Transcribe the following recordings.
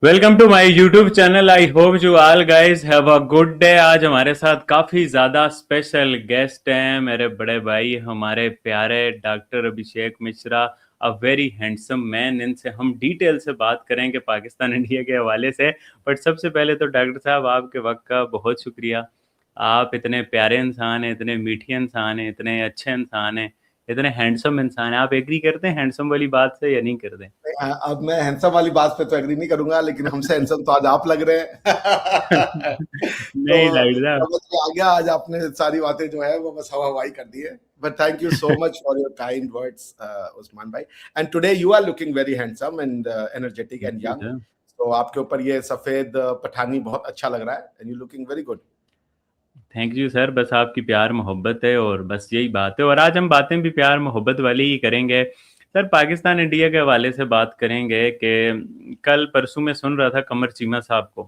Welcome to my YouTube channel. I hope you all guys have a good day. आज हमारे साथ काफ़ी ज़्यादा स्पेशल गेस्ट हैं, मेरे बड़े भाई, हमारे प्यारे doctor Abhishek Mishra, a very handsome man. इनसे हम डिटेल से बात करेंगे पाकिस्तान इंडिया के हवाले से। बट सबसे पहले तो डॉक्टर साहब, आपके वक्त का बहुत शुक्रिया। आप इतने प्यारे इंसान हैं, इतने मीठे इंसान हैं, इतने अच्छे इंसान हैं, इतने हैंडसम इंसान हैं। आप एग्री करते हैं हैंडसम वाली बात से या नहीं करते? अब मैं हैंडसम वाली बात पे तो एग्री नहीं करूंगा, लेकिन हमसे हैंडसम तो आज आप लग रहे हैं। तो नहीं डॉक्टर साहब। समझ में आ गया, आज आपने सारी बातें जो है वो बस हवा हवाई कर दी है। But thank you so much for your kind words, Usman भाई। And today you are looking very handsome and energetic thank and you young. Sir. तो आपके ऊपर ये सफेद पठानी बहुत अच्छा लग रहा है and you looking very good. Thank you sir, बस आपकी प्यार मोहब्बत है और बस यही बात है। और आज हम बातें भी प्यार मोहब्बत वाली ही करेंगे सर। पाकिस्तान इंडिया के हवाले से बात करेंगे कि कल परसों में सुन रहा था कमर चीमा साहब को।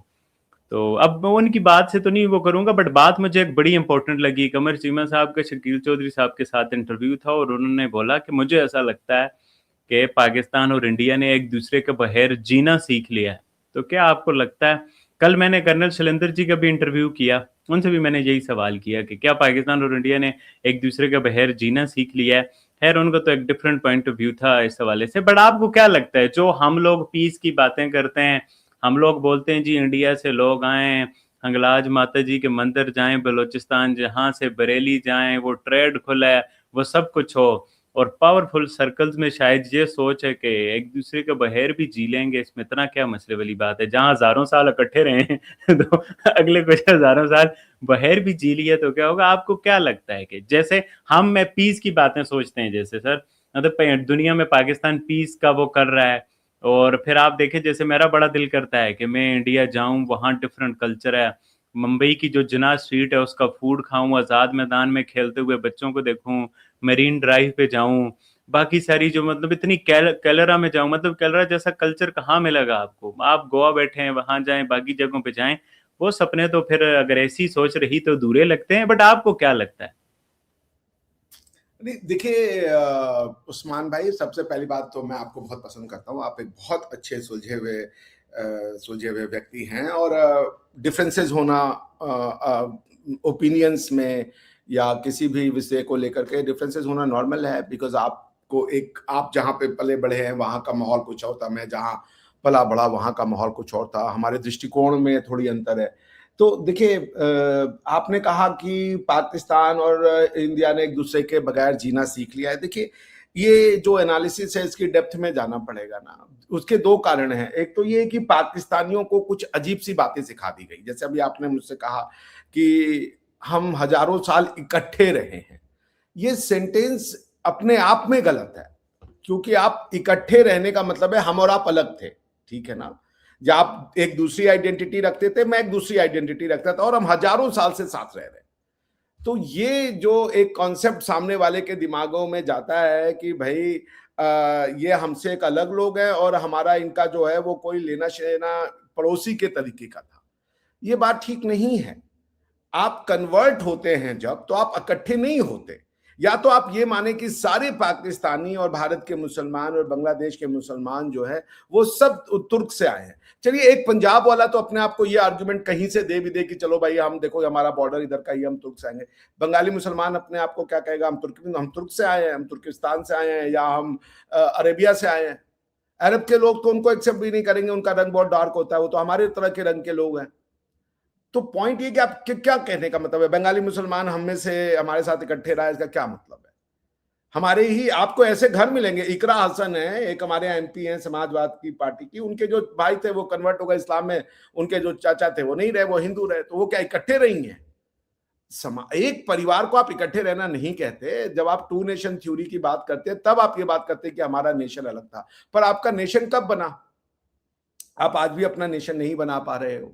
तो अब मैं उनकी बात से तो नहीं वो करूंगा, बट बात मुझे एक बड़ी इंपॉर्टेंट लगी। कमर चीमा साहब का शकील चौधरी साहब के साथ इंटरव्यू था और उन्होंने बोला कि मुझे ऐसा लगता है कि पाकिस्तान और इंडिया ने एक दूसरे के बगैर जीना सीख लिया है। तो क्या आपको लगता है? कल मैंने कर्नल शैलेंद्र जी का भी इंटरव्यू किया, उनसे भी मैंने यही सवाल किया कि क्या पाकिस्तान और इंडिया ने एक दूसरे के बगैर जीना सीख लिया है। खैर उनका तो एक डिफरेंट पॉइंट ऑफ व्यू था इस हवाले से। बट आपको क्या लगता है, जो हम लोग पीस की बातें करते हैं, हम लोग बोलते हैं जी इंडिया से लोग आएँ, हंगलाज माता जी के मंदिर जाएं बलूचिस्तान, जहाँ से बरेली जाएं, वो ट्रेड खुला है, वो सब कुछ हो, और पावरफुल सर्कल्स में शायद ये सोच है कि एक दूसरे के बगैर भी जी लेंगे, इसमें इतना क्या मसले वाली बात है। जहाँ हजारों साल इकट्ठे रहे हैं तो अगले कुछ हजारों साल बगैर भी जी लिया तो क्या होगा? आपको क्या लगता है कि जैसे हम मैं पीस की बातें सोचते हैं, जैसे सर मतलब दुनिया में पाकिस्तान पीस का वो कर रहा है, और फिर आप देखें जैसे मेरा बड़ा दिल करता है कि मैं इंडिया जाऊं, वहाँ डिफरेंट कल्चर है, मुंबई की जो जिना स्ट्रीट है उसका फूड खाऊं, आज़ाद मैदान में खेलते हुए बच्चों को देखूं, मरीन ड्राइव पे जाऊं, बाकी सारी जो मतलब इतनी कैलरा में जाऊं, मतलब कैलरा जैसा कल्चर कहाँ मिलेगा आपको? आप गोवा बैठे हैं, वहां जाएं, बाकी जगहों पे जाएं। वो सपने तो फिर अगर ऐसी सोच रही तो दूरे लगते हैं। बट आपको क्या लगता है? नहीं देखिए, उस्मान भाई, सबसे पहली बात तो मैं आपको बहुत पसंद करता हूँ। आप एक बहुत अच्छे सुलझे हुए व्यक्ति हैं, और डिफरेंसेस होना ओपिनियंस में या किसी भी विषय को लेकर के डिफरेंसेस होना नॉर्मल है। बिकॉज आपको एक आप जहाँ पे पले बढ़े हैं वहाँ का माहौल कुछ और था, मैं जहाँ पला बढ़ा वहाँ का माहौल कुछ और था, हमारे दृष्टिकोण में थोड़ी अंतर है। तो देखिए, आपने कहा कि पाकिस्तान और इंडिया ने एक दूसरे के बगैर जीना सीख लिया है। देखिए, ये जो एनालिसिस है इसकी डेप्थ में जाना पड़ेगा ना। उसके दो कारण हैं। एक तो ये कि पाकिस्तानियों को कुछ अजीब सी बातें सिखा दी गई, जैसे अभी आपने मुझसे कहा कि हम हजारों साल इकट्ठे रहे हैं। ये सेंटेंस अपने आप में गलत है, क्योंकि आप इकट्ठे रहने का मतलब है हम और आप अलग थे, ठीक है ना। जब आप एक दूसरी आइडेंटिटी रखते थे, मैं एक दूसरी आइडेंटिटी रखता था, और हम हजारों साल से साथ रह रहे। तो ये जो एक कॉन्सेप्ट सामने वाले के दिमागों में जाता है कि भाई ये हमसे एक अलग लोग हैं और हमारा इनका जो है वो कोई लेना शेना पड़ोसी के तरीके का था, ये बात ठीक नहीं है। आप कन्वर्ट होते हैं जब, तो आप इकट्ठे नहीं होते। या तो आप ये माने कि सारे पाकिस्तानी और भारत के मुसलमान और बांग्लादेश के मुसलमान जो है वो सब तुर्क से आए हैं। चलिए, एक पंजाब वाला तो अपने आप को ये आर्गुमेंट कहीं से दे भी दे कि चलो भाई, हम देखो हमारा बॉर्डर इधर का ही, हम तुर्क से आएंगे। बंगाली मुसलमान अपने आप को क्या कहेगा? हम तुर्क से आए हैं, हम तुर्किस्तान से आए हैं, या हम अरेबिया से आए हैं। अरब के लोग तो उनको एक्सेप्ट भी नहीं करेंगे, उनका रंग बहुत डार्क होता है, वो तो हमारे तरह के रंग के लोग हैं। तो पॉइंट ये कि आप क्या कहने का मतलब है? बंगाली मुसलमान हम में से हमारे साथ इकट्ठे रहा, इसका क्या मतलब है? हमारे ही आपको ऐसे घर मिलेंगे। इकरा हसन है, एक हमारे एमपी हैं समाजवाद की पार्टी की, उनके जो भाई थे वो कन्वर्ट हो गए इस्लाम में, उनके जो चाचा थे वो नहीं रहे, वो हिंदू रहे। तो वो क्या इकट्ठे रही हैं? एक परिवार को आप इकट्ठे रहना नहीं कहते। जब आप टू नेशन थ्योरी की बात करते हैं तब आप ये बात करते हैं कि हमारा नेशन अलग था। पर आपका नेशन कब बना? आप आज भी अपना नेशन नहीं बना पा रहे हो।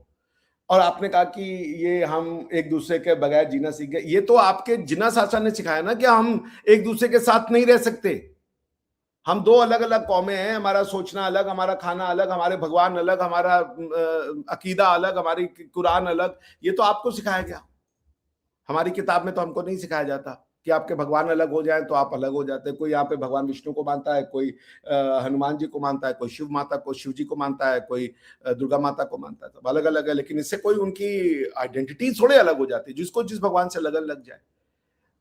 और आपने कहा कि ये हम एक दूसरे के बगैर जीना सीख गए। ये तो आपके जिना शासन ने सिखाया ना कि हम एक दूसरे के साथ नहीं रह सकते। हम दो अलग अलग कौमें हैं, हमारा सोचना अलग, हमारा खाना अलग, हमारे भगवान अलग, हमारा अकीदा अलग, हमारी कुरान अलग। ये तो आपको सिखाया गया, हमारी किताब में तो हमको नहीं सिखाया जाता। कि आपके भगवान अलग हो जाए तो आप अलग हो जाते हैं। कोई यहाँ पे भगवान विष्णु को मानता है, कोई हनुमान जी को मानता है, कोई शिव माता को, शिव जी को मानता है, कोई दुर्गा माता को मानता है, सब अलग अलग है। लेकिन इससे कोई उनकी आइडेंटिटी थोड़े अलग हो जाती है, जिसको जिस भगवान से लगन लग जाए।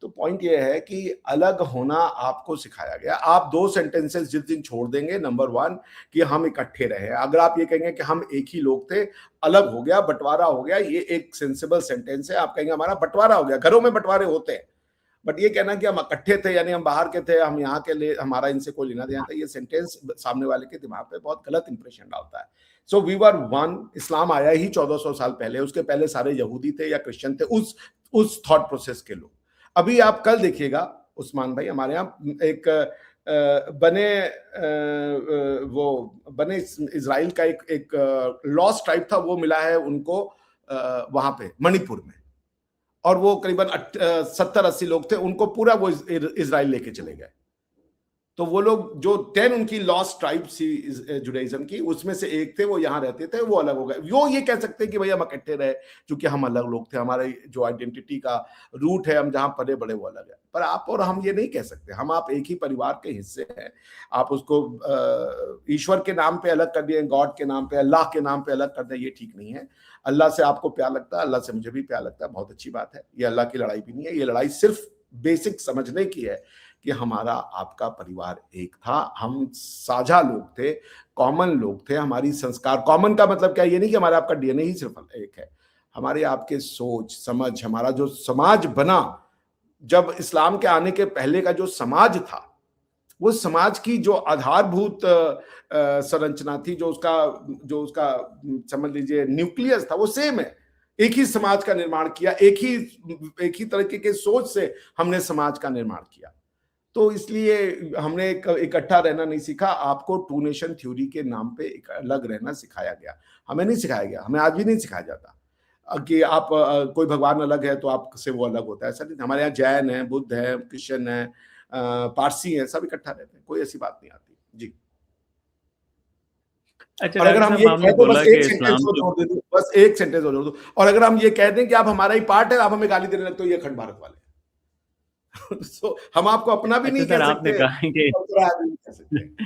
तो पॉइंट ये है कि अलग होना आपको सिखाया गया। आप 2 सेंटेंसेस जिस दिन छोड़ देंगे, नंबर 1 कि हम इकट्ठे रहे, अगर आप ये कहेंगे कि हम एक ही लोग थे, अलग हो गया, बंटवारा हो गया, ये एक सेंसिबल सेंटेंस है। आप कहेंगे हमारा बंटवारा हो गया, घरों में बंटवारे होते हैं, बट ये कहना कि हम इकट्ठे थे यानी हम बाहर के थे, हम यहाँ के लिए, हमारा इनसे कोई लेना देना था, ये सेंटेंस सामने वाले के दिमाग पे बहुत गलत इंप्रेशन डालता है। So we were one. इस्लाम आया ही 1400 साल पहले, उसके पहले सारे यहूदी थे या क्रिश्चियन थे, उस थॉट प्रोसेस के लोग। अभी आप कल देखिएगा उस्मान भाई, हमारे यहाँ एक बने इजराइल का एक लॉस्ट ट्राइब था, वो मिला है उनको वहां पे मणिपुर में, और वो करीबन 70-80 लोग थे, उनको पूरा वो इजराइल लेके चले गए। तो वो लोग जो 10 उनकी लॉस्ट ट्राइब्स थी जुडाइज्म की, उसमें से एक थे, वो यहाँ रहते थे, वो अलग हो गए। वो ये कह सकते हैं कि भाई हम इकट्ठे रहे क्योंकि हम अलग लोग थे, हमारे जो आइडेंटिटी का रूट है, हम जहाँ पले बड़े वो अलग है। पर आप और हम ये नहीं कह सकते, हम आप एक ही परिवार के हिस्से हैं। आप उसको ईश्वर के नाम पे अलग कर दिए, गॉड के नाम पे, अल्लाह के नाम पे अलग कर दें, ये ठीक नहीं है। अल्लाह से आपको प्यार लगता है, अल्लाह से मुझे भी प्यार लगता है, बहुत अच्छी बात है। ये अल्लाह की लड़ाई भी नहीं है, ये लड़ाई सिर्फ बेसिक समझने की है कि हमारा आपका परिवार एक था, हम साझा लोग थे, कॉमन लोग थे, हमारी संस्कार, कॉमन का मतलब क्या, ये नहीं कि हमारा आपका डीएनए ही सिर्फ एक है, हमारे आपके सोच समझ, हमारा जो समाज बना, जब इस्लाम के आने के पहले का जो समाज था, वो समाज की जो आधारभूत संरचना थी, जो उसका समझ लीजिए न्यूक्लियस था, वो सेम है। एक ही समाज का निर्माण किया, एक ही तरीके के सोच से हमने समाज का निर्माण किया। तो इसलिए हमने इकट्ठा रहना नहीं सीखा, आपको टू नेशन थ्योरी के नाम पे एक अलग रहना सिखाया गया। हमें नहीं सिखाया गया, हमें आज भी नहीं सिखाया जाता कि आप कोई भगवान अलग है तो आपसे वो अलग होता है, ऐसा नहीं। हमारे यहाँ जैन है, बुद्ध है, क्रिश्चियन है, पारसी है, सब इकट्ठा रहते हैं, कोई ऐसी बात नहीं आती जी। अच्छा और अगर डॉक्टर हम साहब, ये आपने कह दो, बोला बस कि एक सेंटेंस इस्लाम को तो जोड़ दे दो, बस एक सेंटेंस को जोड़ दो, और अगर हम ये कह दें कि आप हमारा ही पार्ट है, आप हमें गाली देने लगते हो, ये अखंड भारत वाले सो हम आपको अपना भी अच्छा नहीं सर, कह आपने सकते, कहा कि दूसरा आदमी नहीं कह सकते।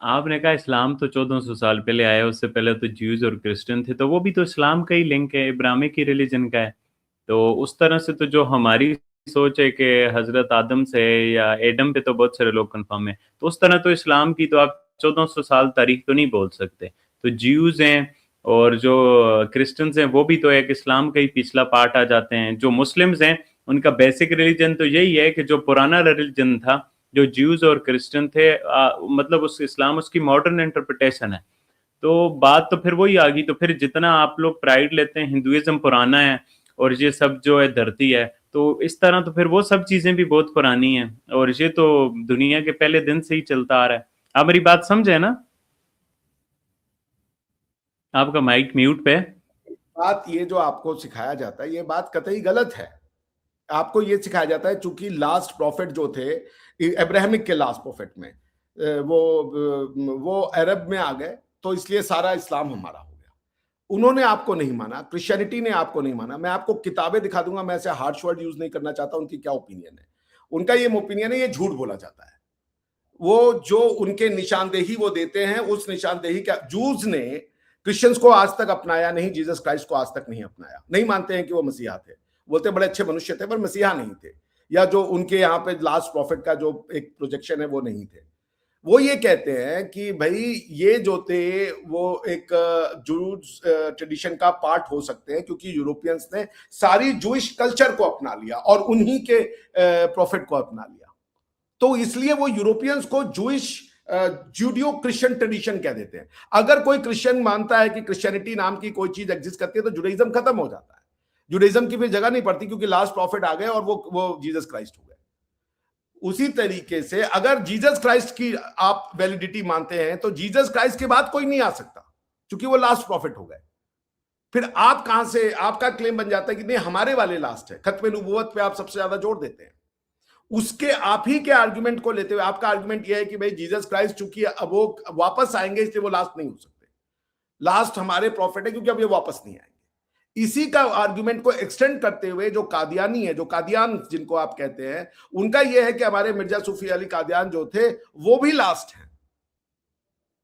आपने कहा इस्लाम तो 1400 साल पहले आया, उससे पहले तो ज्यूज और क्रिश्चियन थे, तो वो भी तो इस्लाम का ही लिंक है, इब्राहिमी की रिलीजन का है। तो उस तरह से तो जो हमारी सोच है कि हजरत आदम से या एडम पे तो बहुत सारे लोग कंफर्म है, तो उस तरह तो इस्लाम की तो आप 1400 साल तारीख तो नहीं बोल सकते। तो ज्यूज हैं और जो क्रिश्चियंस हैं वो भी तो एक इस्लाम का ही पिछला पार्ट आ जाते हैं। जो मुस्लिम्स हैं उनका बेसिक रिलीजन तो यही है कि जो पुराना रिलीजन था, जो ज्यूज और क्रिश्चियन थे, मतलब उस इस्लाम उसकी मॉडर्न इंटरप्रिटेशन है। तो बात तो फिर वही आ गई। तो फिर जितना आप लोग प्राइड लेते हैं हिंदुइज्म पुराना है और ये सब जो है धरती है, तो इस तरह तो फिर वो सब चीजें भी बहुत पुरानी हैं और ये तो दुनिया के पहले दिन से ही चलता आ रहा है। आप मेरी बात समझे ना? आपका माइक म्यूट पे है। बात ये जो आपको सिखाया जाता है, ये बात कतई गलत है। आपको ये सिखाया जाता है चूंकि लास्ट प्रॉफिट जो थे अब्राहमिक के लास्ट प्रॉफिट में वो अरब में आ गए, तो इसलिए सारा इस्लाम हमारा हो गया। उन्होंने आपको नहीं माना, क्रिश्चियनिटी ने आपको नहीं माना। मैं आपको किताबें दिखा दूंगा, मैं ऐसे हार्श वर्ड यूज नहीं करना चाहता, उनकी क्या ओपिनियन है। उनका ये ओपिनियन है, ये झूठ बोला जाता है। वो जो उनके निशानदेही वो देते हैं, उस निशानदेही का जूस ने क्रिश्चियंस को आज तक अपनाया नहीं, जीसस क्राइस्ट को आज तक नहीं अपनाया। नहीं मानते हैं कि वो मसीहा थे, बोलते बड़े अच्छे मनुष्य थे पर मसीहा नहीं थे, या जो उनके यहाँ पे लास्ट प्रॉफिट का जो एक प्रोजेक्शन है वो नहीं थे। वो ये कहते हैं कि भाई ये जो थे वो एक जूस ट्रेडिशन का पार्ट हो सकते हैं, क्योंकि यूरोपियंस ने सारी जूइश कल्चर को अपना लिया और उन्हीं के प्रॉफिट को अपना लिया, तो इसलिए वो यूरोपियंस को जूइश जूडियो क्रिश्चियन ट्रेडिशन कह देते हैं। अगर कोई क्रिश्चियन मानता है कि क्रिश्चियनिटी नाम की कोई चीज एग्जिस्ट करती है, तो जुडाइज्म खत्म हो जाता है, जुडाइज्म की फिर जगह नहीं पड़ती, क्योंकि लास्ट प्रॉफिट आ गए और वो जीसस क्राइस्ट हो गए। उसी तरीके से अगर जीसस क्राइस्ट की आप वैलिडिटी मानते हैं, तो जीसस क्राइस्ट के बाद कोई नहीं आ सकता, क्योंकि वो लास्ट प्रॉफिट हो गए। फिर आप कहां से, आपका क्लेम बन जाता है कि नहीं हमारे वाले लास्ट है, खत्म नबूवत पे आप सबसे ज्यादा जोर देते हैं। उसके आप ही के आर्गुमेंट को लेते हुए आपका आर्गुमेंट यह है कि भाई जीसस क्राइस्ट चूंकि अब वो वापस आएंगे, इसलिए वो लास्ट नहीं हो सकते। लास्ट हमारे प्रॉफिट है, क्योंकि अब ये वापस नहीं आएंगे। इसी का आर्गुमेंट को एक्सटेंड करते हुए जो कादियानी है, जो कादियान जिनको आप कहते हैं, उनका यह है कि हमारे मिर्जा सूफी अली कादियान जो थे वो भी लास्ट हैं।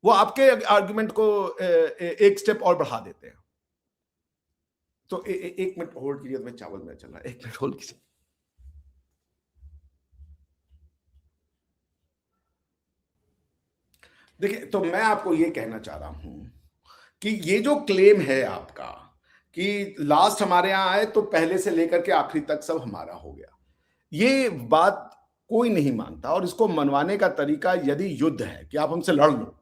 वो आपके आर्गुमेंट को एक स्टेप और बढ़ा देते हैं। तो एक मिनट होल्ड कीजिए, मैं चावल में चल रहा है, एक मिनट होल्ड कीजिए। देखिए, तो मैं आपको ये कहना चाह रहा हूं कि ये जो क्लेम है आपका कि लास्ट हमारे यहां आए तो पहले से लेकर के आखिरी तक सब हमारा हो गया, ये बात कोई नहीं मानता। और इसको मनवाने का तरीका यदि युद्ध है कि आप हमसे लड़ लो,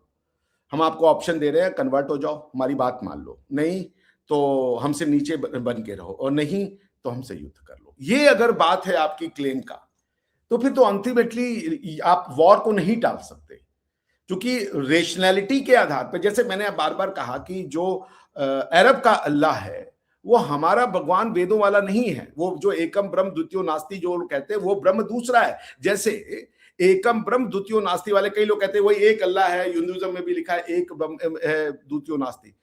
हम आपको ऑप्शन दे रहे हैं, कन्वर्ट हो जाओ, हमारी बात मान लो, नहीं तो हमसे नीचे बन के रहो, और नहीं तो हमसे युद्ध कर लो, ये अगर बात है आपकी क्लेम का, तो फिर तो अल्टीमेटली आप वॉर को नहीं टाल सकते। क्योंकि रेशनैलिटी के आधार पर, जैसे मैंने बार बार कहा कि जो अरब का अल्लाह है वो हमारा भगवान वेदों वाला नहीं है। वो जो एकम ब्रह्म द्वितीयो नास्ति जो लोग कहते हैं वो ब्रह्म दूसरा है। जैसे एकम ब्रह्म द्वितीयो नास्ति वाले कई लोग कहते हैं वही एक अल्लाह है, हिंदुइज्म में भी लिखा है एक ब्रह्म है द्वितीयो नास्ति।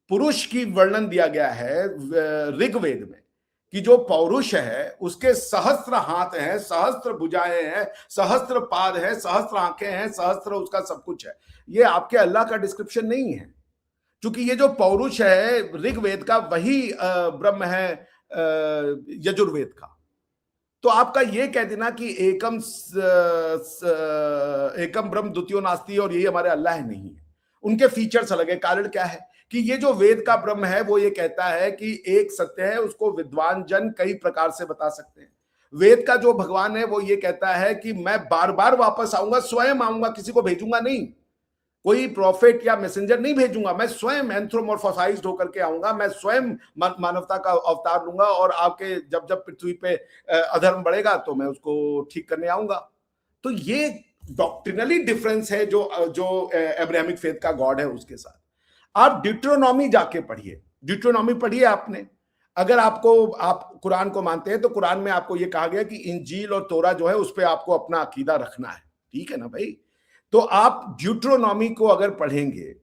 पुरुष की वर्णन दिया गया है ऋग्वेद में कि जो पौरुष है उसके सहस्त्र हाथ हैं, सहस्त्र भुजाएं हैं, सहस्त्र पाद है, सहस्त्र आंखें हैं, सहस्त्र उसका सब कुछ है। ये आपके अल्लाह का डिस्क्रिप्शन नहीं है, क्योंकि ये जो पौरुष है ऋग्वेद का वही ब्रह्म है यजुर्वेद का। तो आपका ये कह देना कि एकम ब्रह्म द्वितीयो नास्ति और यही हमारे अल्लाह है, नहीं है। उनके फीचर्स अलग है। कारण क्या है कि ये जो वेद का ब्रह्म है वो ये कहता है कि एक सत्य है, उसको विद्वान जन कई प्रकार से बता सकते हैं। वेद का जो भगवान है वो ये कहता है कि मैं बार बार वापस आऊंगा, स्वयं आऊंगा, किसी को भेजूंगा नहीं, कोई प्रॉफिट या मैसेंजर नहीं भेजूंगा, मैं स्वयं एंथ्रोमॉर्फोसाइज्ड होकर के आऊंगा, मैं स्वयं मानवता का अवतार लूंगा, और आपके जब जब पृथ्वी पे अधर्म बढ़ेगा तो मैं उसको ठीक करने आऊंगा। तो ये डॉक्ट्रिनली डिफरेंस है जो अब्राहमिक फेथ का गॉड है उसके साथ। आप ड्यूटेरोनॉमी जाके पढ़िए, ड्यूटेरोनॉमी पढ़िए आपने, अगर आप कुरान को मानते हैं तो कुरान में आपको यह कहा गया कि इंजील और तोरा जो है उस पर आपको अपना अकीदा रखना है, ठीक है ना भाई। तो आप ड्यूटेरोनॉमी को अगर पढ़ेंगे,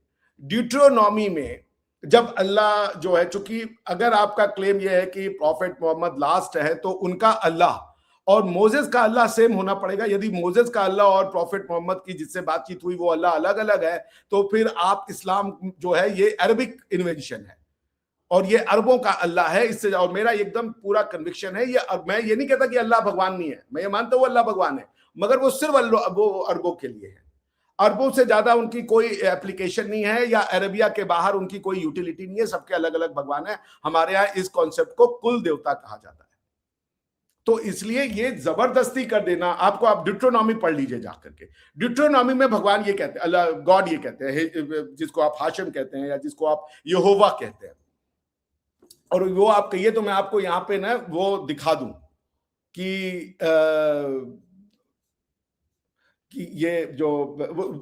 ड्यूटेरोनॉमी में जब अल्लाह जो है, चूंकि अगर आपका क्लेम यह है कि प्रॉफेट मोहम्मद लास्ट है तो उनका अल्लाह और मोजेस का अल्लाह सेम होना पड़ेगा। यदि मोजेस का अल्लाह और प्रॉफेट मोहम्मद की जिससे बातचीत हुई वो अल्लाह अलग अलग है, तो फिर आप इस्लाम जो है ये अरबिक इन्वेंशन है और ये अरबों का अल्लाह है। इससे और मेरा एकदम पूरा कन्विक्शन है ये, मैं ये नहीं कहता कि अल्लाह भगवान नहीं है, मैं ये मानता हूं अल्लाह भगवान है, मगर वो सिर्फ वो अरबों के लिए है। अरबों से ज्यादा उनकी कोई एप्लीकेशन नहीं है, या अरबिया के बाहर उनकी कोई यूटिलिटी नहीं है। सबके अलग अलग भगवान है। हमारे यहाँ इस कॉन्सेप्ट को कुल देवता कहा जाता है। तो इसलिए ये जबरदस्ती कर देना आपको, आप ड्यूटेरोनॉमी पढ़ लीजिए जाकर के। ड्यूटेरोनॉमी में भगवान ये कहते हैं, अल्लाह गॉड ये कहते हैं, जिसको आप हाशिम कहते हैं या जिसको आप यहोवा कहते हैं, और वो आप कहिए तो मैं आपको यहाँ पे ना वो दिखा दूं कि ये जो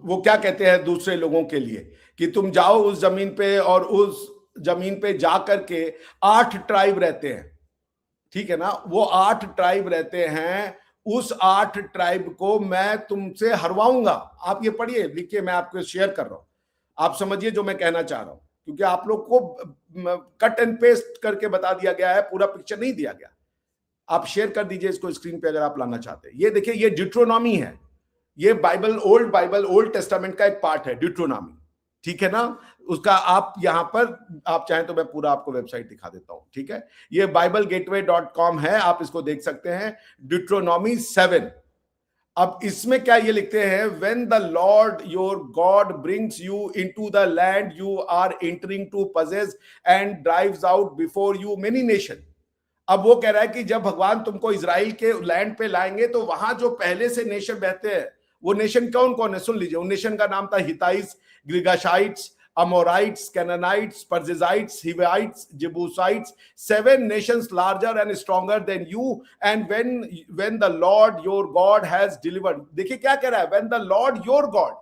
वो क्या कहते हैं दूसरे लोगों के लिए कि तुम जाओ उस जमीन पे और उस जमीन पे जा करके 8 ट्राइब रहते हैं, ठीक है ना, वो 8 ट्राइब रहते हैं, उस 8 ट्राइब को मैं तुमसे हरवाऊंगा। आप ये पढ़िए, लिखिए, मैं आपको शेयर कर रहा हूं, आप समझिए जो मैं कहना चाह रहा हूं, क्योंकि आप लोग को कट एंड पेस्ट करके बता दिया गया है, पूरा पिक्चर नहीं दिया गया। आप शेयर कर दीजिए इसको स्क्रीन पे अगर आप लाना चाहते हैं। ये देखिए, ये ड्यूटेरोनॉमी है, ये बाइबल, ओल्ड टेस्टामेंट का एक पार्ट है ड्यूटेरोनॉमी, ठीक है ना। उसका आप यहां पर आप चाहें तो मैं पूरा आपको वेबसाइट दिखा देता हूं, ठीक है। ये BibleGateway.com है, आप इसको देख सकते हैं। ड्यूटेरोनॉमी 7, अब इसमें क्या ये लिखते हैं, when the Lord your God brings you into the land you are entering to possess and drives out before you many nation. अब वो कह रहा है कि जब भगवान तुमको इजराइल के लैंड पे लाएंगे तो वहां जो पहले से नेशन बहते हैं, वो नेशन कौन कौन है, सुन लीजिए। उन नेशन का नाम था हिताइट्स, गिर्गाशाइट्स, अमोराइट्स, कैनानाइट्स, पर्जिजाइट्स, हिवाइट्स, जेबूसाइट्स, 7 nations larger and stronger than you, and when the Lord your God has delivered। देखिए क्या कह रहा है, when the Lord your God,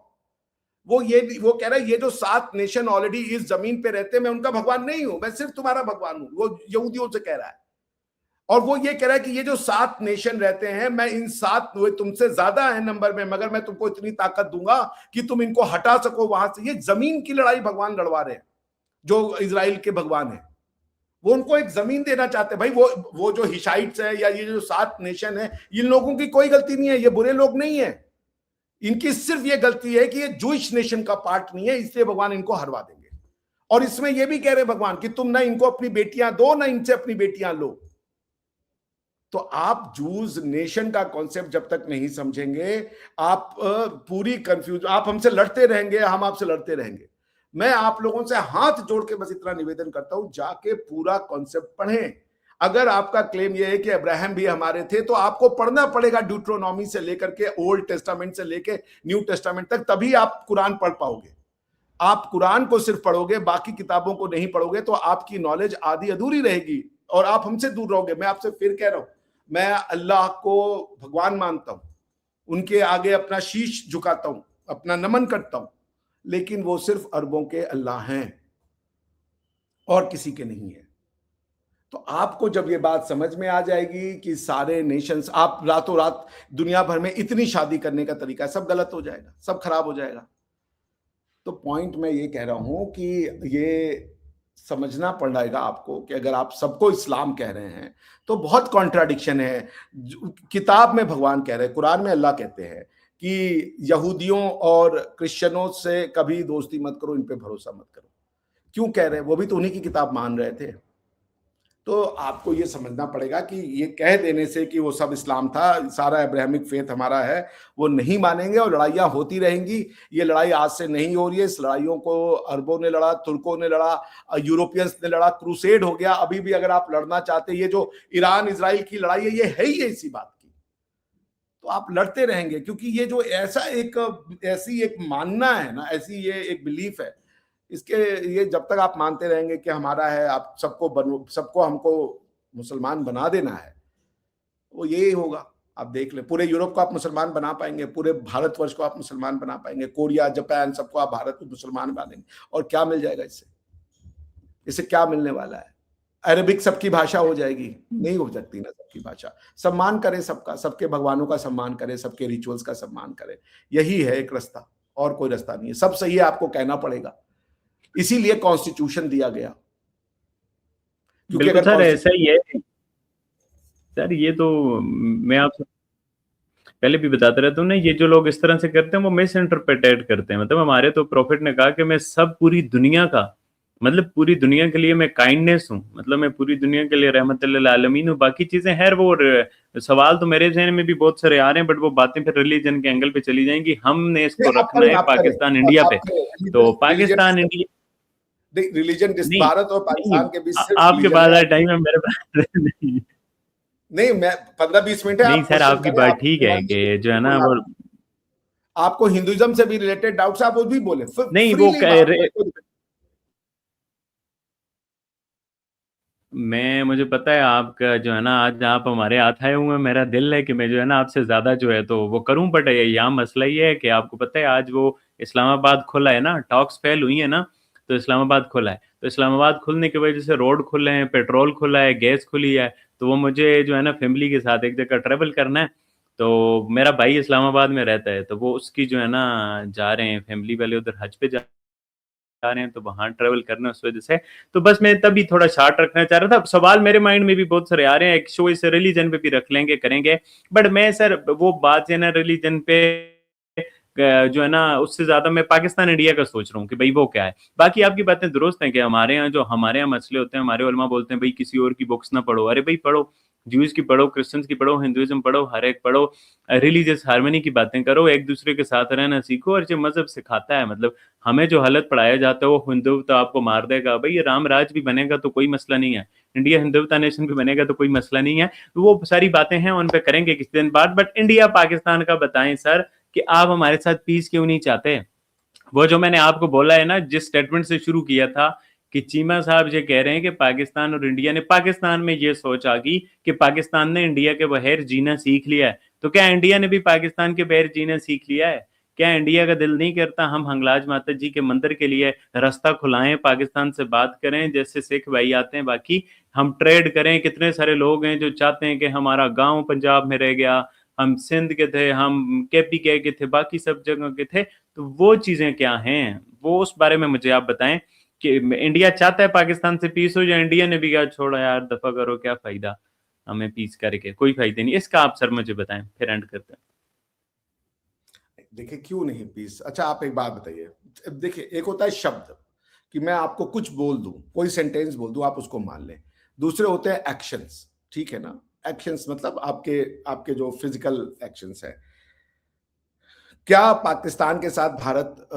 वो कह रहा है ये जो 7 नेशन ऑलरेडी इस जमीन पे रहते हैं, मैं उनका भगवान नहीं हूं, मैं सिर्फ तुम्हारा भगवान हूं। वो यहूदियों से कह रहा है, और वो ये कह रहा है कि ये जो 7 नेशन रहते हैं, मैं इन 7, वो तुमसे ज्यादा है नंबर में, मगर मैं तुमको इतनी ताकत दूंगा कि तुम इनको हटा सको वहां से। ये जमीन की लड़ाई भगवान लड़वा रहे हैं, जो इजराइल के भगवान है। वो उनको एक जमीन देना चाहते हैं। भाई वो जो हिशाइट्स है या ये जो 7 नेशन है, इन लोगों की कोई गलती नहीं है, ये बुरे लोग नहीं है। इनकी सिर्फ ये गलती है कि ये जूइश नेशन का पार्ट नहीं है, इसलिए भगवान इनको हरवा देंगे। और इसमें ये भी कह रहे भगवान कि तुम ना इनको अपनी बेटियां दो, ना इनसे अपनी बेटियां लो। तो आप जूज नेशन का कॉन्सेप्ट जब तक नहीं समझेंगे, आप पूरी कंफ्यूज, आप हमसे लड़ते रहेंगे, हम आपसे लड़ते रहेंगे। मैं आप लोगों से हाथ जोड़ के बस इतना निवेदन करता हूं, जाके पूरा कॉन्सेप्ट पढ़ें। अगर आपका क्लेम यह है कि अब्राहम भी हमारे थे, तो आपको पढ़ना पड़ेगा ड्यूट्रोनॉमी से लेकर के ओल्ड टेस्टामेंट से लेकर न्यू टेस्टामेंट तक, तभी आप कुरान पढ़ पाओगे। आप कुरान को सिर्फ पढ़ोगे, बाकी किताबों को नहीं पढ़ोगे, तो आपकी नॉलेज आधी अधूरी रहेगी और आप हमसे दूर रहोगे। मैं आपसे फिर कह रहा हूं, मैं अल्लाह को भगवान मानता हूं, उनके आगे अपना शीश झुकाता हूं, अपना नमन करता हूं, लेकिन वो सिर्फ अरबों के अल्लाह हैं और किसी के नहीं है। तो आपको जब ये बात समझ में आ जाएगी कि सारे नेशंस, आप रातों रात दुनिया भर में इतनी शादी करने का तरीका है, सब गलत हो जाएगा, सब खराब हो जाएगा। तो पॉइंट मैं ये कह रहा हूं कि ये समझना पड़ेगा आपको कि अगर आप सबको इस्लाम कह रहे हैं तो बहुत कॉन्ट्राडिक्शन है। किताब में भगवान कह रहे हैं, कुरान में अल्लाह कहते हैं कि यहूदियों और क्रिश्चियनों से कभी दोस्ती मत करो, इन पे भरोसा मत करो। क्यों कह रहे हैं? वो भी तो उन्हीं की किताब मान रहे थे। तो आपको ये समझना पड़ेगा कि ये कह देने से कि वो सब इस्लाम था, सारा अब्राहमिक फेथ हमारा है, वो नहीं मानेंगे और लड़ाइयां होती रहेंगी। ये लड़ाई आज से नहीं हो रही है, इस लड़ाइयों को अरबों ने लड़ा, तुर्कों ने लड़ा, यूरोपियंस ने लड़ा, क्रूसेड हो गया। अभी भी अगर आप लड़ना चाहते, ये जो ईरान इजराइल की लड़ाई है, ये है ही इसी बात की। तो आप लड़ते रहेंगे, क्योंकि ये जो ऐसी एक मानना है ना, ऐसी ये एक बिलीफ है, इसके ये जब तक आप मानते रहेंगे कि हमारा है, आप सबको हमको मुसलमान बना देना है, वो यही होगा। आप देख ले, पूरे यूरोप को आप मुसलमान बना पाएंगे, पूरे भारतवर्ष को आप मुसलमान बना पाएंगे, कोरिया, जापान, सबको आप भारत को मुसलमान बना देंगे, और क्या मिल जाएगा इससे? इससे क्या मिलने वाला है? अरबिक सबकी भाषा हो जाएगी? नहीं हो सकती ना सबकी भाषा। सम्मान करें सबका, सबके भगवानों का सम्मान करें, सबके रिचुअल्स का सम्मान करें, यही है एक रास्ता, और कोई रास्ता नहीं है। सब सही है, आपको कहना पड़ेगा, इसीलिए कॉन्स्टिट्यूशन दिया गया। क्योंकि बिल्कुल अगर सर, ऐसा ही है सर। ये तो मैं आपसे पहले भी बताते रहता हूँ ना, ये जो लोग इस तरह से करते हैं वो मिस इंटरप्रेटेट करते हैं। मतलब हमारे तो प्रॉफिट ने कहा कि मैं सब पूरी दुनिया का, मतलब पूरी दुनिया के लिए मैं काइंडनेस हूँ, मतलब मैं पूरी दुनिया के लिए रहमतुल्लिल आलमीन हूँ। बाकी चीजें है वो सवाल तो मेरे जहन में भी बहुत सारे आ रहे हैं, बट वो बातें फिर रिलीजन के एंगल पे चली जाएंगी। हमने इसको आप रखना करें, है आप करें, पाकिस्तान इंडिया पे। आप करें। तो पाकिस्तान इंडिया रिलीजन नहीं, भारत और नहीं, पाकिस्तान के बीच सिर्फ आपके रिलीजन पास है। टाइम है, मेरे पास नहीं। नहीं, मैं 15-20 मिनट है, नहीं आप सर, क्वेश्चन आपकी करें, बात आप ठीक है कि जो है ना वो, आपको हिंदुइज्म से भी रिलेटेड डाउट्स आप वो भी बोले, नहीं वो फ्रीली कह बात रहे, करें। मैं मुझे पता है आपका जो है ना, आज आप हमारे हाथ आए हुए हैं, मेरा दिल है कि मैं जो है ना आपसे ज्यादा जो है तो वो करूं, बट यहाँ मसला ये है कि आपको पता है आज वो इस्लामाबाद खुला है ना, टॉक्स फेल हुई है ना, तो इस्लामाबाद खुला है। तो इस्लामाबाद खुलने की वजह से रोड खुले हैं, पेट्रोल खुला है, गैस खुली है। तो वो मुझे जो है ना फैमिली के साथ एक जगह ट्रेवल करना है। तो मेरा भाई इस्लामाबाद में रहता है, तो वो उसकी जो है ना जा रहे हैं फैमिली वाले उधर हज पे जा रहे हैं, तो वहां ट्रेवल करना है उस वजह से। तो बस मैं तभी थोड़ा शार्ट रखना चाह रहा था। सवाल मेरे माइंड में भी बहुत सारे आ रहे हैं, एक शो इस रिलीजन पे भी रख लेंगे, करेंगे, बट मैं सर वो बात है ना रिलीजन पे जो है ना, उससे ज्यादा मैं पाकिस्तान इंडिया का सोच रहा हूँ कि भाई वो क्या है। बाकी आपकी बातें दुरुस्त हैं कि हमारे यहाँ जो हमारे यहाँ मसले होते हैं, हमारे उलमा बोलते हैं भाई किसी और की बुक्स ना पढ़ो। अरे भाई पढ़ो, ज्यूज की पढ़ो, क्रिश्चियंस की पढ़ो, हिंदुइज्म पढ़ो, हर एक पढ़ो, रिलीजियस हार्मनी की बातें करो, एक दूसरे के साथ रहना सीखो। और जो मजहब सिखाता है, मतलब हमें जो हालत पढ़ाया जाता है वो हिंदुत्व आपको मार देगा, भाई ये राम राज भी बनेगा तो कोई मसला नहीं है, इंडिया हिंदुत्व नेशन भी बनेगा तो कोई मसला नहीं है। तो वो सारी बातें हैं, उन पे करेंगे किसी दिन बाद। बट इंडिया पाकिस्तान का बताएं सर कि आप हमारे साथ पीस क्यों नहीं चाहते? वो जो मैंने आपको बोला है ना, जिस स्टेटमेंट से शुरू किया था कि चीमा साहब ये कह रहे हैं कि पाकिस्तान और इंडिया ने, पाकिस्तान में ये सोच आ गई कि पाकिस्तान ने इंडिया के बगैर जीना सीख लिया है। तो क्या इंडिया ने भी पाकिस्तान के बगैर जीना सीख लिया है? क्या इंडिया का दिल नहीं करता हम हंगलाज माता जी के मंदिर के लिए रास्ता खुलाएं, पाकिस्तान से बात करें जैसे सिख भाई आते हैं, बाकी हम ट्रेड करें? कितने सारे लोग हैं जो चाहते हैं कि हमारा गांव पंजाब में रह गया, हम सिंध के थे, हम केपी के थे, बाकी सब जगह के थे। तो वो चीजें क्या हैं, वो उस बारे में मुझे आप बताएं कि इंडिया चाहता है पाकिस्तान से पीस हो, या इंडिया ने भी कहा छोड़ो यार दफा करो, क्या फायदा हमें पीस करके, कोई फायदा नहीं इसका? आप सर मुझे बताएं, फिर एंड करते हैं। देखिए क्यों नहीं पीस, अच्छा आप एक बात बताइए, देखिए एक होता है शब्द कि मैं आपको कुछ बोल दूं, कोई सेंटेंस बोल दूं, आप उसको मान लें। दूसरे होते हैं एक्शंस, ठीक है ना। एक्शंस मतलब आपके आपके जो फिजिकल एक्शंस है। क्या पाकिस्तान के साथ भारत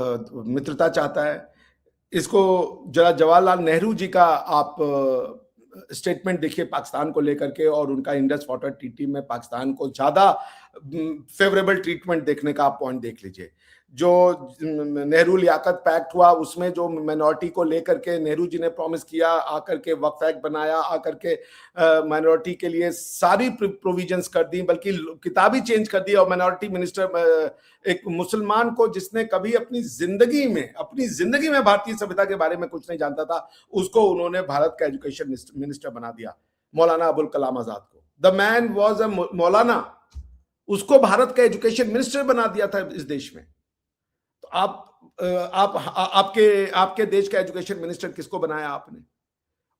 मित्रता चाहता है? इसको जरा जवाहरलाल नेहरू जी का आप स्टेटमेंट देखिए पाकिस्तान को लेकर के, और उनका इंडस वाटर ट्रीटी में पाकिस्तान को ज्यादा फेवरेबल ट्रीटमेंट देखने का आप पॉइंट देख लीजिए। जो नेहरू लियाकत पैक्ट हुआ उसमें जो माइनॉरिटी को लेकर के नेहरू जी ने प्रॉमिस किया, आकर के वक्फ एक्ट बनाया, आकर के माइनॉरिटी के लिए सारी प्रोविजंस कर दी, बल्कि किताब ही चेंज कर दी। और माइनॉरिटी मिनिस्टर, एक मुसलमान को जिसने कभी अपनी जिंदगी में भारतीय सभ्यता के बारे में कुछ नहीं जानता था, उसको उन्होंने भारत का एजुकेशन मिनिस्टर बना दिया, मौलाना अबुल कलाम आजाद को। द मैन वॉज अ मौलाना, उसको भारत का एजुकेशन मिनिस्टर बना दिया था इस देश में। तो आपके देश का एजुकेशन मिनिस्टर किसको बनाया आपने?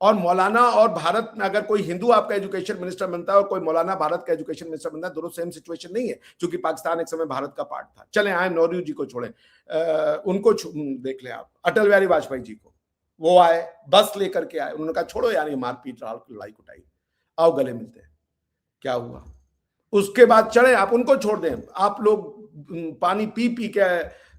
और मौलाना और भारत में अगर कोई हिंदू आपका एजुकेशन मिनिस्टर बनता है और कोई मौलाना भारत का एजुकेशन मिनिस्टर बनता है, दोनों सेम सिचुएशन नहीं है, क्योंकि पाकिस्तान एक समय भारत का पार्ट था। चले आए नौरू जी को छोड़े, उनको देख ले आप, अटल बिहारी वाजपेयी जी को, वो आए बस लेकर के आए, उन्होंने कहा छोड़ो यार ये मारपीट लड़ाई कुटाई, आओ गले मिलते हैं। क्या हुआ? उसके बाद चढ़े आप, उनको छोड़ दें। आप लोग पानी पी पी के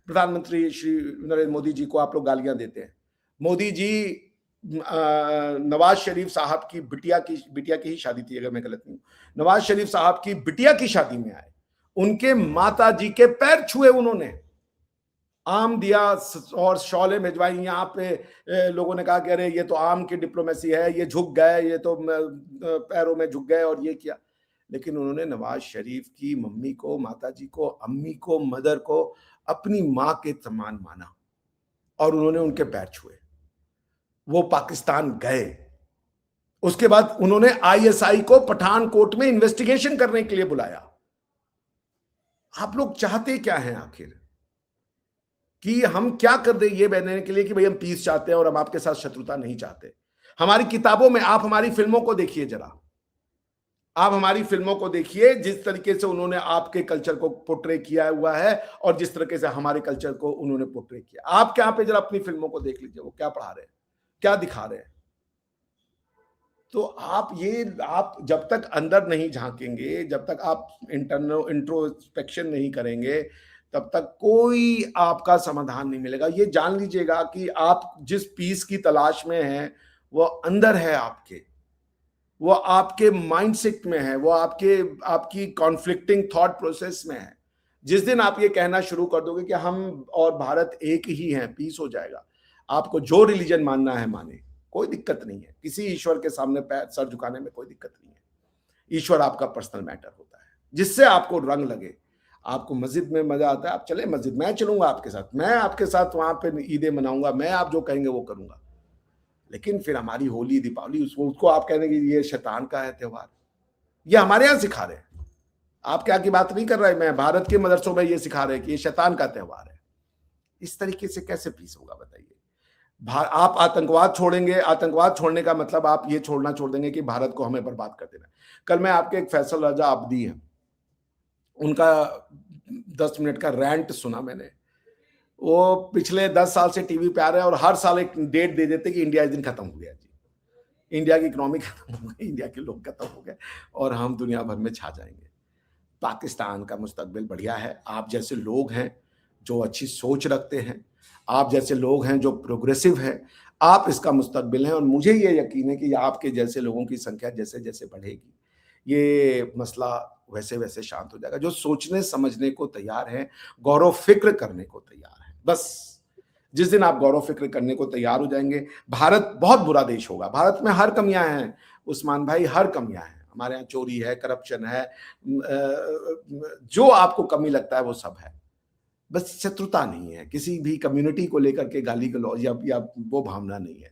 प्रधानमंत्री श्री नरेंद्र मोदी जी को आप लोग गालियां देते हैं। मोदी जी नवाज शरीफ साहब की बिटिया की ही शादी थी, अगर मैं गलत नहीं हूं, नवाज शरीफ साहब की बिटिया की शादी में आए, उनके माता जी के पैर छुए उन्होंने, आम दिया और शौले भिजवाई। यहाँ पे लोगों ने कहा कि अरे ये तो आम की डिप्लोमेसी है, ये झुक गए, ये तो पैरों में झुक गए और ये किया। लेकिन उन्होंने नवाज शरीफ की मम्मी को, माता जी को, अम्मी को, मदर को अपनी मां के समान माना और उन्होंने उनके पैर छुए। वो पाकिस्तान गए, उसके बाद उन्होंने आईएसआई को पठानकोट में इन्वेस्टिगेशन करने के लिए बुलाया। आप लोग चाहते क्या हैं आखिर? कि हम क्या कर दें ये कहने के लिए कि भाई हम पीस चाहते हैं और हम आपके साथ शत्रुता नहीं चाहते। हमारी किताबों में, आप हमारी फिल्मों को देखिए जरा, आप हमारी फिल्मों को देखिए, जिस तरीके से उन्होंने आपके कल्चर को पोर्ट्रे किया हुआ है और जिस तरीके से हमारे कल्चर को उन्होंने पोर्ट्रे किया। आप क्या पे जरा अपनी फिल्मों को देख लीजिए, वो क्या पढ़ा रहे हैं, क्या दिखा रहे हैं। तो आप जब तक अंदर नहीं झांकेंगे, जब तक आप इंट्रोस्पेक्शन नहीं करेंगे, तब तक कोई आपका समाधान नहीं मिलेगा। ये जान लीजिएगा कि आप जिस पीस की तलाश में हैं वो अंदर है आपके, वो आपके माइंडसेट में है, वो आपकी कॉन्फ्लिक्टिंग थॉट प्रोसेस में है। जिस दिन आप ये कहना शुरू कर दोगे कि हम और भारत एक ही हैं, पीस हो जाएगा। आपको जो रिलीजन मानना है माने, कोई दिक्कत नहीं है, किसी ईश्वर के सामने पैर सर झुकाने में कोई दिक्कत नहीं है। ईश्वर आपका पर्सनल मैटर होता है, जिससे आपको रंग लगे। आपको मस्जिद में मजा आता है, आप चले मस्जिद, मैं चलूंगा आपके साथ, मैं आपके साथ वहां पे ईदें मनाऊंगा, मैं आप जो कहेंगे वो करूंगा। लेकिन फिर हमारी होली दीपावली, उसको आप कहने की ये शैतान का है त्योहार, ये हमारे यहाँ सिखा रहे हैं। आप क्या की बात नहीं कर रहे, मैं भारत के मदरसों में ये सिखा रहे हैं कि ये शैतान का त्योहार है। इस तरीके से कैसे पीस होगा बताइए? आप आतंकवाद छोड़ेंगे, आतंकवाद छोड़ने का मतलब आप ये छोड़ देंगे कि भारत को हमें बर्बाद कर देना। कल मैं आपके एक फैसल रजा अब्दी हैं, उनका 10 मिनट का रैंट सुना मैंने। वो पिछले 10 साल से टीवी पे आ रहे हैं और हर साल एक डेट दे देते कि इंडिया इस दिन खत्म हो गया जी, इंडिया की इकोनॉमी खत्म हो गई, इंडिया के लोग खत्म हो गए और हम दुनिया भर में छा जाएंगे। पाकिस्तान का मुस्तकबिल बढ़िया है। आप जैसे लोग हैं जो अच्छी सोच रखते हैं, आप जैसे लोग हैं जो प्रोग्रेसिव हैं, आप इसका मुस्तकबिल हैं। और मुझे ये यकीन है कि आपके जैसे लोगों की संख्या जैसे जैसे बढ़ेगी, ये मसला वैसे वैसे शांत हो जाएगा। जो सोचने समझने को तैयार है, गौरव फिक्र करने को तैयार है, बस जिस दिन आप गौरव फिक्र करने को तैयार हो जाएंगे, भारत बहुत बुरा देश होगा। भारत में हर कमियां हैं उस्मान भाई, हर कमियां हैं। हमारे यहाँ चोरी है, करप्शन है, जो आपको कमी लगता है वो सब है। बस शत्रुता नहीं है, किसी भी कम्युनिटी को लेकर के गाली गलौज या वो भावना नहीं है।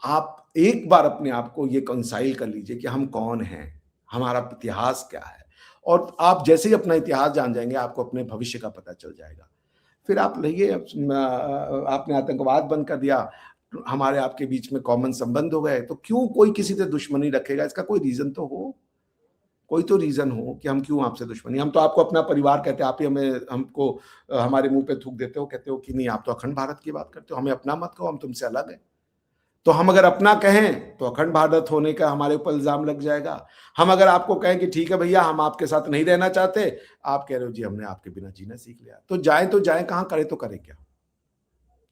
आप एक बार अपने आप को ये कंसाइल कर लीजिए कि हम कौन हैं, हमारा इतिहास क्या है। और आप जैसे ही अपना इतिहास जान जाएंगे, आपको अपने भविष्य का पता चल जाएगा। फिर आप रहिए, आपने आतंकवाद बंद कर दिया, हमारे आपके बीच में कॉमन संबंध हो गए, तो क्यों कोई किसी से दुश्मनी रखेगा? इसका कोई रीजन तो हो, कोई तो रीजन हो कि हम क्यों आपसे दुश्मनी। हम तो आपको अपना परिवार कहते हैं, आप ही हमें हमको हमारे मुंह पे थूक देते हो, कहते हो कि नहीं आप तो अखंड भारत की बात करते हो, हमें अपना मत कहो, हम तुमसे अलग हैं। तो हम अगर अपना कहें तो अखंड भारत होने का हमारे ऊपर इल्जाम लग जाएगा। हम अगर आपको कहें कि ठीक है भैया हम आपके साथ नहीं रहना चाहते, आप कह रहे हो जी हमने आपके बिना जीना सीख लिया। तो जाए कहां, करे तो करे क्या?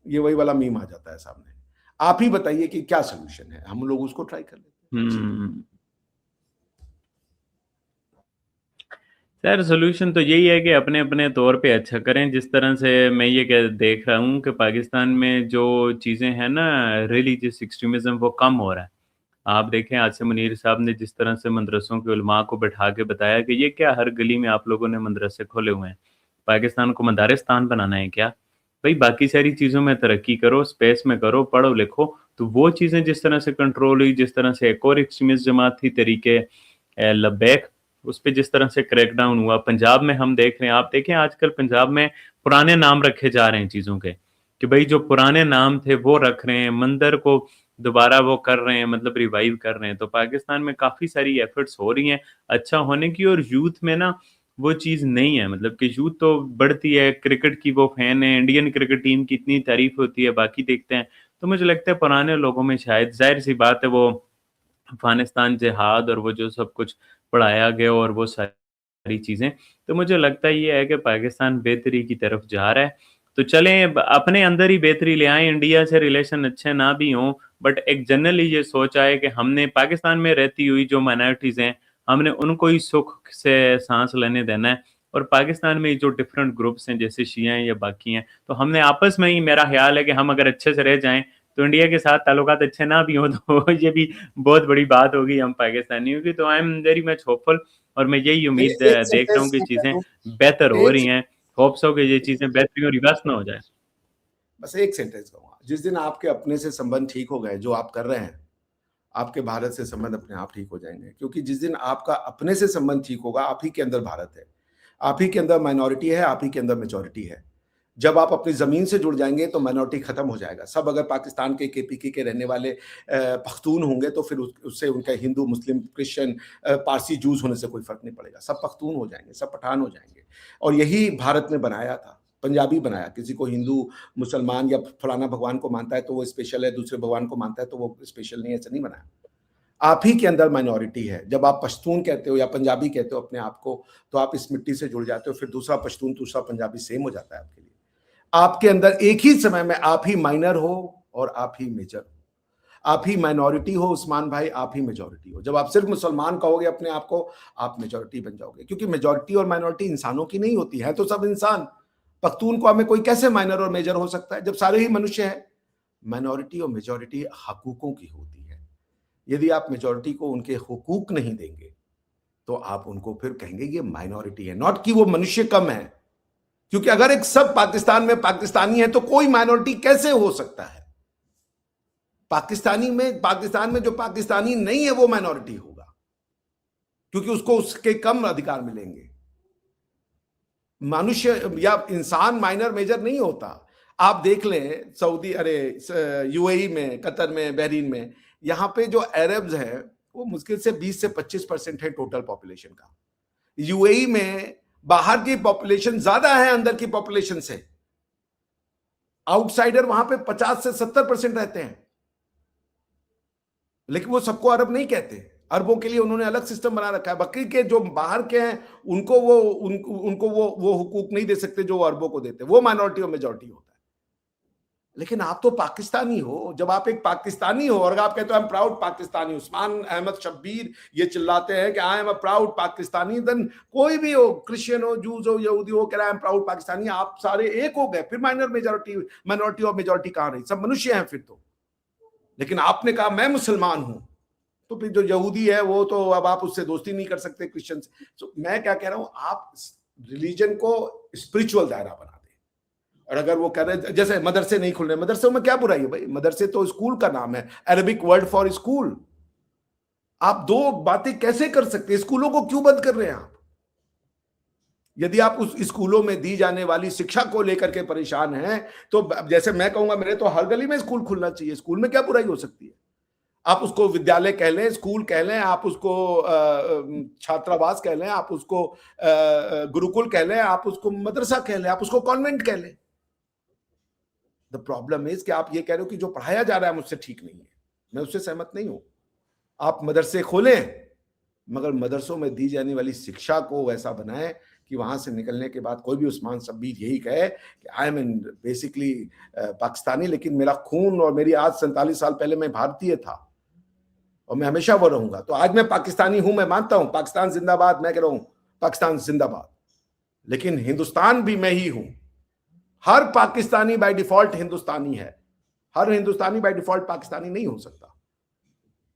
ये वही वाला मीम आ जाता है सामने। आप ही बताइए कि क्या सोल्यूशन है, हम लोग उसको ट्राई कर लेते हैं जी। सर सोल्यूशन तो यही है कि अपने अपने तौर पे अच्छा करें। जिस तरह से मैं ये कह देख रहा हूँ कि पाकिस्तान में जो चीज़ें हैं ना, रिलीजियस एक्सट्रीमिज्म वो कम हो रहा है। आप देखें आसिम मुनीर साहब ने जिस तरह से मदरसों के उलमा को बैठा के बताया कि ये क्या हर गली में आप लोगों ने मदरसे खोले हुए हैं, पाकिस्तान को मदारिस्तान बनाना है क्या? भाई बाकी सारी चीज़ों में तरक्की करो, स्पेस में करो, पढ़ो लिखो। तो वो चीज़ें जिस तरह से कंट्रोल हुई, जिस तरह से एक और एक्सट्रीमिस्ट जमात थी तरीके लब्बैक, उस पे जिस तरह से क्रैकडाउन हुआ पंजाब में हम देख रहे हैं। आप देखें आजकल पंजाब में पुराने नाम रखे जा रहे हैं चीज़ों के, कि भाई जो पुराने नाम थे वो रख रहे हैं, मंदिर को दोबारा वो कर रहे हैं, मतलब रिवाइव कर रहे हैं। तो पाकिस्तान में काफ़ी सारी एफर्ट्स हो रही हैं अच्छा होने की, और यूथ में ना वो चीज़ नहीं है, मतलब कि यूथ तो बढ़ती है। क्रिकेट की वो फैन है, इंडियन क्रिकेट टीम की इतनी तारीफ होती है, बाकी देखते हैं। तो मुझे लगता है पुराने लोगों में शायद, जाहिर सी बात है, वो अफगानिस्तान जिहाद और वो जो सब कुछ पढ़ाया गया और वो सारी चीज़ें, तो मुझे लगता है ये है कि पाकिस्तान बेहतरी की तरफ जा रहा है। तो चलें अपने अंदर ही बेहतरी ले आएँ, इंडिया से रिलेशन अच्छे ना भी हों, बट एक जनरली ये सोच आए कि हमने पाकिस्तान में रहती हुई जो माइनॉरिटीज़ हैं, हमने उनको ही सुख से सांस लेने देना है। और पाकिस्तान में जो डिफरेंट ग्रुप्स हैं जैसे शिया हैं या बाकी हैं, तो हमने आपस में ही, मेरा ख्याल है कि हम अगर अच्छे से रह जाएं तो इंडिया के साथ ताल्लुकात अच्छे ना भी हों तो ये भी बहुत बड़ी बात होगी हम पाकिस्तानियों की। तो I am very much hopeful, और मैं यही उम्मीद चलिए एक देख रहा हूँ सेंटेंस कि में कह चीज़ें दूं, बेहतर हो एक रही हैं। होप्स हो कि ये चीज़ें बेहतरी और रिवर्स ना हो जाए। बस एक सेंटेंस कहूंगा, जिस दिन आपके अपने से संबंध ठीक हो गए, जो आप कर रहे हैं, आपके भारत से संबंध अपने आप ठीक हो जाएंगे। क्योंकि जिस दिन आपका अपने से संबंध ठीक होगा, आप ही के अंदर भारत है, आप ही के अंदर माइनॉरिटी है, आप ही के अंदर मेजॉरिटी है। जब आप अपनी जमीन से जुड़ जाएंगे तो माइनॉरिटी खत्म हो जाएगा। सब अगर पाकिस्तान के केपीके के रहने वाले पख्तून होंगे तो फिर उससे उनका Hindu Muslim Christian Parsi juice होने से कोई फर्क नहीं पड़ेगा। सब पख्तून हो जाएंगे, सब पठान हो जाएंगे। और यही भारत ने बनाया था, पंजाबी बनाया। किसी को हिंदू मुसलमान या फलाना भगवान को मानता है तो वो स्पेशल है, दूसरे भगवान को मानता है तो वो स्पेशल नहीं है, ऐसा नहीं बनाया। आप ही के अंदर माइनॉरिटी है। जब आप पश्तून कहते हो या पंजाबी कहते हो अपने आप को, तो आप इस मिट्टी से जुड़ जाते हो। फिर दूसरा पश्तून दूसरा पंजाबी सेम हो जाता है आपके लिए। आपके अंदर एक ही समय में आप ही माइनर हो और आप ही मेजर हो, आप ही माइनॉरिटी हो उस्मान भाई, आप ही मेजॉरिटी हो। जब आप सिर्फ मुसलमान कहोगे अपने आप को, आप मेजॉरिटी बन जाओगे। क्योंकि मेजॉरिटी और माइनॉरिटी इंसानों की नहीं होती है, तो सब इंसान। पख्तून को हमें कोई कैसे माइनर और मेजर हो सकता है जब सारे ही मनुष्य है? माइनॉरिटी और मेजॉरिटी हकूकों की होती है। यदि आप मेजॉरिटी को उनके हुकूक नहीं देंगे तो आप उनको फिर कहेंगे ये माइनॉरिटी है, नॉट कि वो मनुष्य कम है। क्योंकि अगर एक सब पाकिस्तान में पाकिस्तानी है तो कोई माइनॉरिटी कैसे हो सकता है? पाकिस्तान में जो पाकिस्तानी नहीं है वो माइनॉरिटी होगा, क्योंकि उसको उसके कम अधिकार मिलेंगे। मनुष्य या इंसान माइनर मेजर नहीं होता। आप देख लें सऊदी, अरे यूएई में, कतर में, बहरीन में, यहां पे जो अरब्स हैं वो मुश्किल से 20 से 25% है टोटल पॉपुलेशन का। यूएई में बाहर की पॉपुलेशन ज्यादा है अंदर की पॉपुलेशन से। आउटसाइडर वहां पे 50 से 70% रहते हैं। लेकिन वो सबको अरब नहीं कहते। अरबों के लिए उन्होंने अलग सिस्टम बना रखा है। बाकी के जो बाहर के हैं उनको वो हुकूक नहीं दे सकते जो अरबों को देते। वो माइनॉरिटी और मेजॉरिटी होता है। लेकिन आप तो पाकिस्तानी हो। जब आप एक पाकिस्तानी हो और आप कहते हो I am proud Pakistani, Usman Ahmed Shabbir ये चिल्लाते हैं कि I am a proud Pakistani, then कोई भी हो, क्रिश्चियन हो, जूस हो, यहूदी हो, कह रहा है आई एम प्राउड पाकिस्तानी, आप सारे एक हो गए। फिर माइनॉरिटी और मेजॉरिटी कहां रही? सब मनुष्य हैं फिर तो। लेकिन आपने कहा मैं मुसलमान हूं, तो फिर जो यहूदी है वो तो अब आप उससे दोस्ती नहीं कर सकते, क्रिश्चियन से। तो मैं क्या कह रहा हूं, आप रिलीजन को स्पिरिचुअल दायरा बना दें। और अगर वो कह रहे जैसे मदरसे नहीं खुल रहे, मदरसे में क्या बुराई है भाई? मदरसे तो स्कूल का नाम है, अरबिक वर्ड फॉर स्कूल। आप दो बातें कैसे कर सकते हैं? स्कूलों को क्यों बंद कर रहे हैं आप? यदि आप उस स्कूलों में दी जाने वाली शिक्षा को लेकर के परेशान हैं, तो जैसे मैं कहूंगा, मेरे तो हर गली में स्कूल खुलना चाहिए। स्कूल में क्या बुराई हो सकती है? आप उसको विद्यालय कह लें, स्कूल कह लें, आप उसको छात्रावास कह लें, आप उसको गुरुकुल कह लें, आप उसको मदरसा कह लें, आप उसको कॉन्वेंट कह लें। द प्रॉब्लम इज कि आप ये कह रहे हो कि जो पढ़ाया जा रहा है मुझसे ठीक नहीं है। मैं उससे सहमत नहीं हूं। आप मदरसे खोलें, मगर मदरसों में दी जाने वाली शिक्षा को वैसा बनाएं कि वहां से निकलने के बाद कोई भी उस्मान शब्बीर यही कहे कि I M in basically Pakistani, लेकिन मेरा खून और मेरी आज 47 साल पहले मैं भारतीय था और मैं हमेशा वो रहूंगा। तो आज मैं पाकिस्तानी हूं, मैं मानता हूं पाकिस्तान जिंदाबाद, मैं कह रहा हूं पाकिस्तान जिंदाबाद, लेकिन हिंदुस्तान भी मैं ही हूं। हर पाकिस्तानी बाय डिफॉल्ट हिंदुस्तानी है, हर हिंदुस्तानी बाय डिफॉल्ट पाकिस्तानी नहीं हो सकता।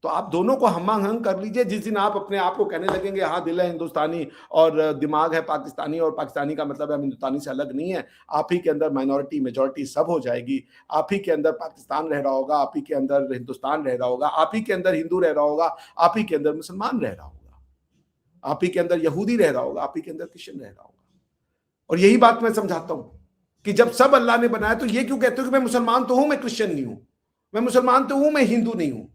तो आप दोनों को हम कर लीजिए। जिस दिन आप अपने आप को कहने लगेंगे हाँ दिल है हिंदुस्तानी और दिमाग है पाकिस्तानी, और पाकिस्तानी का मतलब है हिंदुस्तानी से अलग नहीं है, आप ही के अंदर माइनॉरिटी मेजॉरिटी सब हो जाएगी। आप ही के अंदर पाकिस्तान रह रहा होगा, आप ही के अंदर हिंदुस्तान रह रहा होगा, आप ही के अंदर हिंदू रह रहा होगा, आप ही के अंदर मुसलमान रह रहा होगा, आप ही के अंदर यहूदी रह रहा होगा, आप ही के अंदर क्रिश्चियन रह रहा होगा। और यही बात मैं समझाता हूं कि जब सब अल्लाह ने बनाया तो ये क्यों कहते हो कि मैं मुसलमान तो हूं, मैं क्रिश्चियन नहीं हूं, मैं मुसलमान तो हूं, मैं हिंदू नहीं हूं।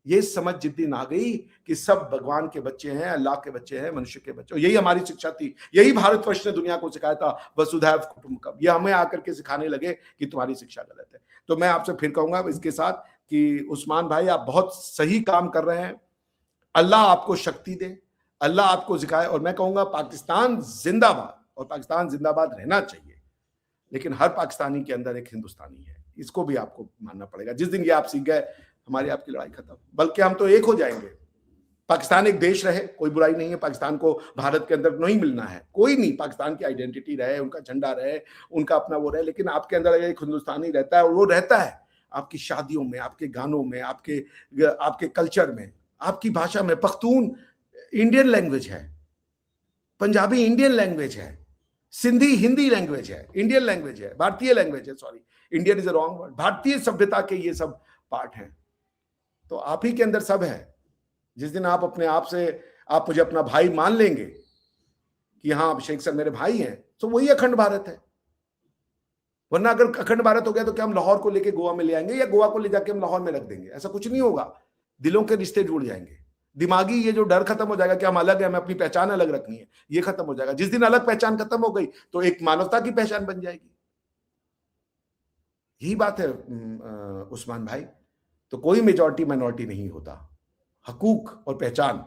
ये समझ जिस दिन आ गई कि सब भगवान के बच्चे हैं, अल्लाह के बच्चे हैं, मनुष्य के बच्चे, यही हमारी शिक्षा थी, यही भारतवर्ष ने दुनिया को सिखाया था, वसुधैव कुटुंबकम। ये हमें आकर के सिखाने लगे कि तुम्हारी शिक्षा गलत है। तो मैं आपसे फिर कहूंगा इसके साथ कि उस्मान भाई आप बहुत सही काम कर रहे हैं, अल्लाह आपको शक्ति दे, अल्लाह आपको सिखाए। और मैं कहूंगा पाकिस्तान जिंदाबाद, और पाकिस्तान जिंदाबाद रहना चाहिए, लेकिन हर पाकिस्तानी के अंदर एक हिंदुस्तानी है, इसको भी आपको मानना पड़ेगा। जिस दिन ये आप सीख गए, हमारी आपकी लड़ाई खत्म, बल्कि हम तो एक हो जाएंगे। पाकिस्तान एक देश रहे, कोई बुराई नहीं है, पाकिस्तान को भारत के अंदर नहीं मिलना है, कोई नहीं, पाकिस्तान की आइडेंटिटी रहे, उनका झंडा रहे, उनका अपना वो रहे, लेकिन आपके अंदर एक हिंदुस्तानी रहता है, और वो रहता है आपकी शादियों में, आपके गानों में, आपके कल्चर में, आपकी भाषा में। पख्तून इंडियन लैंग्वेज है, पंजाबी इंडियन लैंग्वेज है, सिंधी हिंदी लैंग्वेज है, इंडियन लैंग्वेज है, भारतीय लैंग्वेज है, sorry Indian is a wrong word, भारतीय सभ्यता के ये सब पार्ट हैं। तो आप ही के अंदर सब है। जिस दिन आप अपने आप से, आप मुझे अपना भाई मान लेंगे कि हाँ अभिषेक सर मेरे भाई हैं, तो वही अखंड भारत है। वरना अगर अखंड भारत हो गया तो क्या हम लाहौर को लेके गोवा में ले आएंगे, या गोवा को ले जाके हम लाहौर में रख देंगे? ऐसा कुछ नहीं होगा। दिलों के रिश्ते जुड़ जाएंगे, दिमागी ये जो डर खत्म हो जाएगा कि हम अलग है, हमें अपनी पहचान अलग रखनी है, ये खत्म हो जाएगा। जिस दिन अलग पहचान खत्म हो गई तो एक मानवता की पहचान बन जाएगी। यही बात है उस्मान भाई। तो कोई मेजॉरिटी माइनॉरिटी नहीं होता, हकूक और पहचान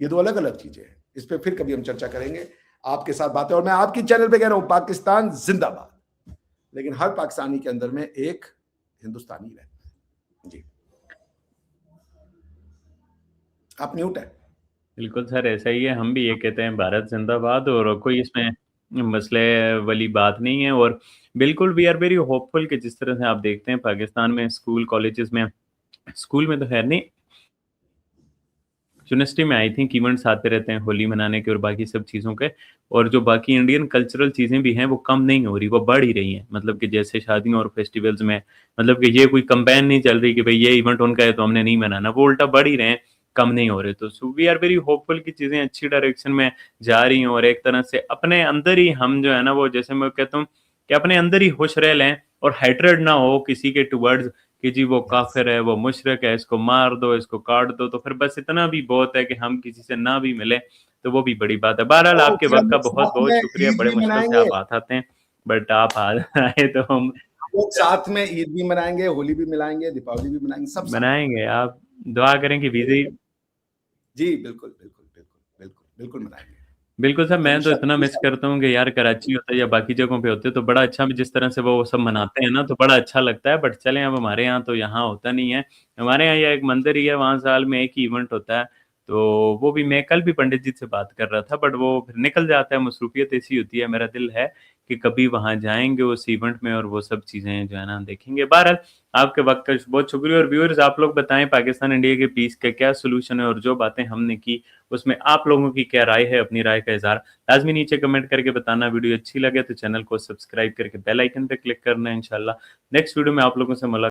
ये दो अलग अलग चीजें हैं। इस पर फिर कभी हम चर्चा करेंगे आपके साथ बातें। और मैं आपकी चैनल पे कह रहा हूं पाकिस्तान जिंदाबाद, लेकिन हर पाकिस्तानी के अंदर में एक हिंदुस्तानी रहता है। जी आप म्यूट है। बिल्कुल सर, ऐसा ही है, हम भी ये कहते हैं भारत जिंदाबाद, और कोई इसमें मसले वाली बात नहीं है। और बिल्कुल वी आर वेरी होपफुल कि जिस तरह से आप देखते हैं पाकिस्तान में स्कूल कॉलेजेस में, स्कूल में तो खैर नहीं, यूनिवर्सिटी में आई थिंक इवेंट्स आते रहते हैं होली मनाने के और बाकी सब चीज़ों के, और जो बाकी इंडियन कल्चरल चीज़ें भी हैं वो कम नहीं हो रही, वो बढ़ ही रही हैं। मतलब कि जैसे शादियों और फेस्टिवल्स में, मतलब कि ये कोई कंपेन नहीं चल रही कि भाई ये इवेंट उनका है तो हमने नहीं मनाना, वो उल्टा बढ़ ही रहे हैं, कम नहीं हो रहे। तो so we are very hopeful कि चीज़ें अच्छी डायरेक्शन में जा रही हैं, और एक तरह से अपने अंदर ही हम जो है ना, वो जैसे मैं कहता हूँ कि अपने अंदर ही खुश रह लें, और हेट्रेड ना हो किसी के टुवर्ड्स कि जी वो काफिर है, वो मुशरिक है, इसको मार दो, इसको काट दो। तो फिर बस इतना भी बहुत है कि हम किसी से ना भी मिले, तो वो भी बड़ी बात है। बहरहाल तो आपके फिर वक्त हम का लोग बहुत साथ बहुत में शुक्रिया, ईद बड़े भी मुश्किल से मनाएंगे, आप आते हैं, बट आप आए तो हम हम लोग साथ में ईद भी मनाएंगे, होली भी मनाएंगे, दीपावली भी मनाएंगे, सब साथ में। मनाएंगे। आप दुआ करें कि वीज़े। जी बिल्कुल बिल्कुल बिल्कुल बिल्कुल बिल्कुल मनाएंगे। बिल्कुल सर, तो मैं तो इतना मिस इंशाल्लाह करता हूँ कि यार कराची होते या बाकी जगहों पे होते तो बड़ा अच्छा, जिस तरह से वो सब मनाते हैं ना तो बड़ा अच्छा लगता है। बट चलें, अब हमारे यहाँ तो यहाँ होता नहीं है। हमारे यहाँ यह एक मंदिर ही है, वहाँ साल में एक ही इवेंट होता है। तो वो भी, मैं कल भी पंडित जी से बात कर रहा था, बट वो फिर निकल जाता है, मसरूफियत ऐसी होती है। मेरा दिल है कि कभी वहाँ जाएंगे उस इवेंट में, और वो सब चीज़ें जो है ना देखेंगे। बहरहाल आपके वक्त का बहुत शुक्रिया। और व्यूअर्स, आप लोग बताएं पाकिस्तान इंडिया के पीस का क्या सोल्यूशन है, और जो बातें हमने की उसमें आप लोगों की क्या राय है, अपनी राय का इजहार लाजमी नीचे कमेंट करके बताना। वीडियो अच्छी लगे तो चैनल को सब्सक्राइब करके बेल आइकन पे क्लिक करना है। इंशाल्लाह नेक्स्ट वीडियो में आप लोगों से मुलाकात